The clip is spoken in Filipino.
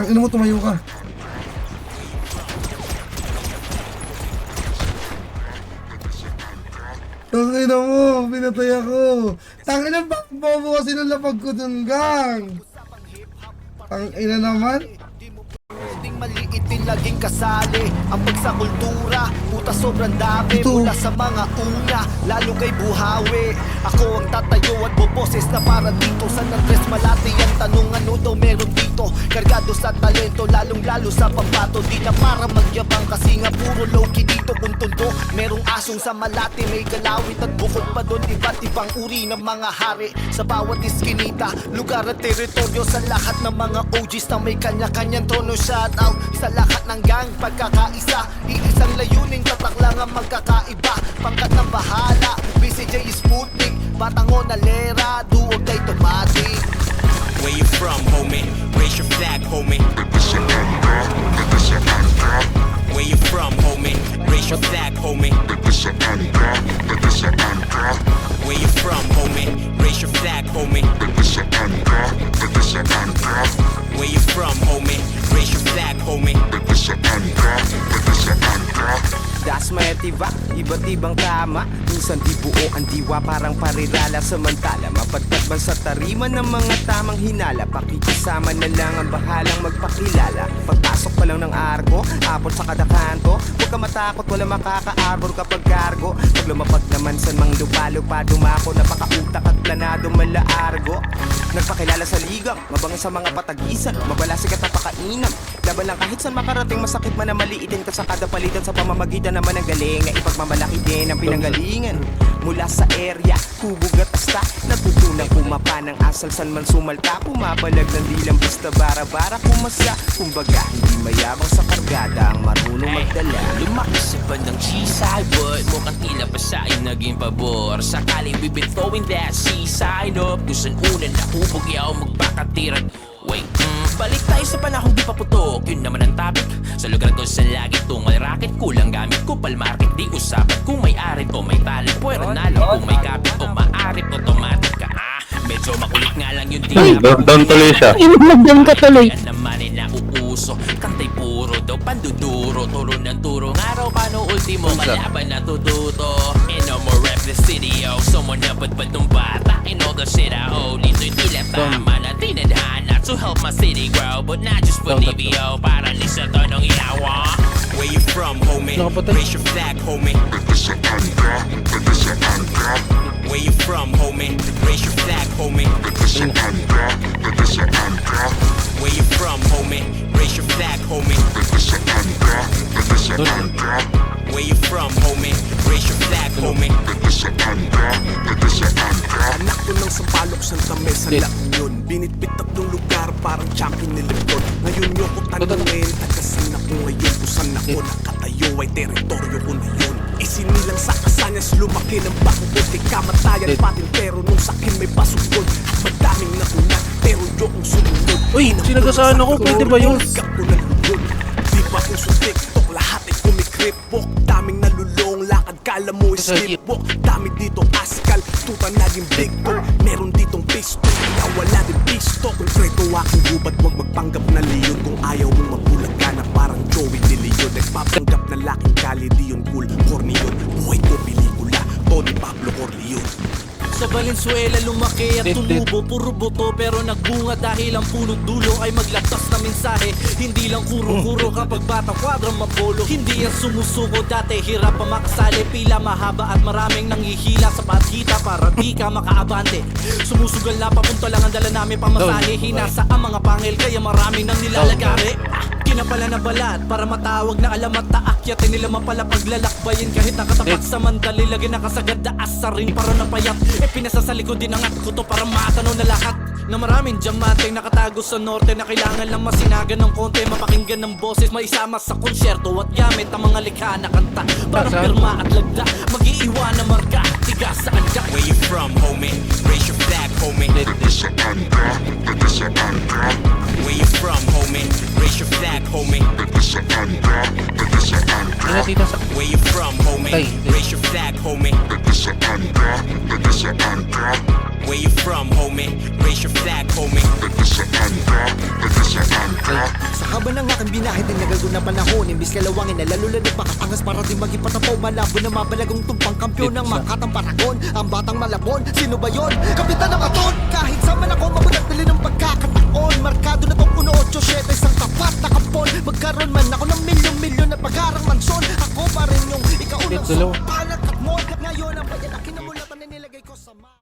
Tangina mo, tumayo ka. Tangina mo, pinatay ako. Tangina, bobo kasi nung lapag ko dun, gang. Tangina naman. Pwedeng maliit din laging kasali ang pagsakultura, puta sobrang dami mula sa mga una, lalo kay buhawi. Ako ang tatayo at boboses na para dito. San Andres Malate ang tanong, ano daw meron dito? Kargado sa talento, lalong lalo sa pambato. Di na para magyabang kasi nga puro low-key dito. Kung tundo, merong asong sa Malate, may galawit at bukod pa doon iba't ibang uri ng mga hari. Sa bawat iskinita, lugar at teritoryo, sa lahat ng mga OGs na may kanya-kanyang trono. Shout out sa lahat ng gang, pagkakaisa, iisang layunin, tatak lang ang magkakaiba. Pangkat ng bahala, BCJ Sputnik, Batangon Alera, duog kay Tomatic. Where you from, homie? Raise your flag, homie. Where you from, homie? Raise your flag, homie. Where you from, homie? Raise your flag, homie. Where you from, homie? Raise your flag, homie. Das may tiba, iba't ibang tama. Minsan di buo ang diwa, parang parirala. Samantala, mapagtatban sa tarima ng mga tamang hinala. Pakikisama na lang ang bahalang magpakilala. Pagpasok pa lang ng arko, apot sa kada kanto. Huwag ka matakot, wala makaka-arbor kapag cargo. Pag lumapag naman sa mang lupa-lupa, dumako. Napakautak at planado malaargo. Nagpakilala sa ligang, mabango sa mga patagisan. Mabalasig at napakainam. Laban lang kahit saan makarating, masakit man na maliitin ka sa kada palitan. Sa pamamagitan naman ang galing na ipagmamalaki din ang pinanggalingan. Mula sa area, hubog at asta, natutunang kumapa ng asal san man sumalta. Pumapalag ng dilang basta bara-bara kumasa. Kumbaga, hindi mayabang sa kargada ang marunong magdala. Lumaki sa bandang seaside, but mukhang tila pa sa ay naging pabor. Sakali we've been throwing that seaside up, kung saan una nahubog yaw magpakatiran. Wait, balik tayo sa panahong di pa putok, yun naman ang topic. Sa lugar kung saan lagi tungal racket, kulang gamit ko palmarket. Di usapan kung may arit o may talent, pwera nalo kung may kapit o maarip, automatic ka. Medyo makulit nga lang yung Ay, down tuloy siya. Inumagdam ka tuloy. Yan naman ay nauuso, kantay puro daw panduduro. Turo ng turo, araw paano ultimo kalaban na tututo. And no more rap the city, yo. Someone dapat ba nung bata? And all the shit I owe, dito'y tila tama na tinadhana to help my city grow, but not just for Livio, para ni sa tonong inawa. Where you from, homie? Raise your flag, homie. Where you from, homie? Raise your flag, homie. Where you from, homie? Raise your flag, homie. Where you from, homie? Raise your flag, homie. Anak ko ng sampalok sa tame sa Lakyon. Binitbit tatlong lugar parang champion ni Lebron. Ngayon nyo ko tanungin, tagasan ako ngayon. Kung saan ako nakatayo ay teritoryo ko na yun. Isinilang sa kasanyas lumaki ng bakukod. Kay kamatayan patin pero nung sakin may basukod. At madaming nauna pero yo kong sumunod. Uy, sinagasaan ako, pwede ba yun? Di ba uso TikTok, lahat ay kumikripok. Daming nalulong, lakad kala mo slipwalk. Dami dito askal, tuta naging big talk. Meron ditong pisto, kaya wala din pisto. Kung treto aking gubat, huwag magpanggap na leon. Kung ayaw mong mabulag ka na parang Joey De Leon. Nagpapanggap na laking kali, di yun cool, corny yun. Buhay ko pelikula, Tony Pablo Corleone. Sa Valenzuela lumaki at tumubo, puro buto pero nagbunga dahil ang punot dulo ay maglabas na mensahe. Hindi lang kuro-kuro kapag batang kwadrang mapolo. Hindi yan sumusuko dati, hirap pa makasali. Pila mahaba at maraming nanghihila sa pathita para di ka makaabante. Sumusugal na papunta lang ang dala namin pamasahe. Hinasa ang mga pangil kaya maraming nang nilalagari. Kinapala na balat para matawag na alamat. Taakyatin nila mapala paglalakbayin kahit nakatapat sa mandali. Lagi nakasagad na asarin para napayat. Pinasa sa likod din ang at kuto para matanaw na lahat. Na maraming diamanteng nakatago sa norte na kailangan lang masinagan ng konti. Mapakinggan ng boses, maisama sa konsyerto at gamit ang mga likha na kanta. Para pirma at lagda, mag-iiwan na marka. Tigas sa andak. Where you from, homie? Raise your flag, homie. Where you from, homie? Raise your flag, homie. Where you from, homie? Raise your flag, homie. Where you from, homie? Raise your flag, homie. Sa haba ng aking binahid ng nagago na panahon, imbis kalawangin na lalo na pakaangas para di magipatapaw. Malabo na mabalagong tumpang kampiyon ng Makatang Paragon. Ang batang malabon, sino ba yon? Kapitan ng aton, kahit sa man ako mabulat dali ng pagkakataon. Markado na tong 187, isang tapat na kampon. Magkaroon man ako ng milyon-milyon at pagkarang mansyon, ako pa rin yung ikaunang Dalawa. sumpalan at mo. Ngayon ang bayan akin na mula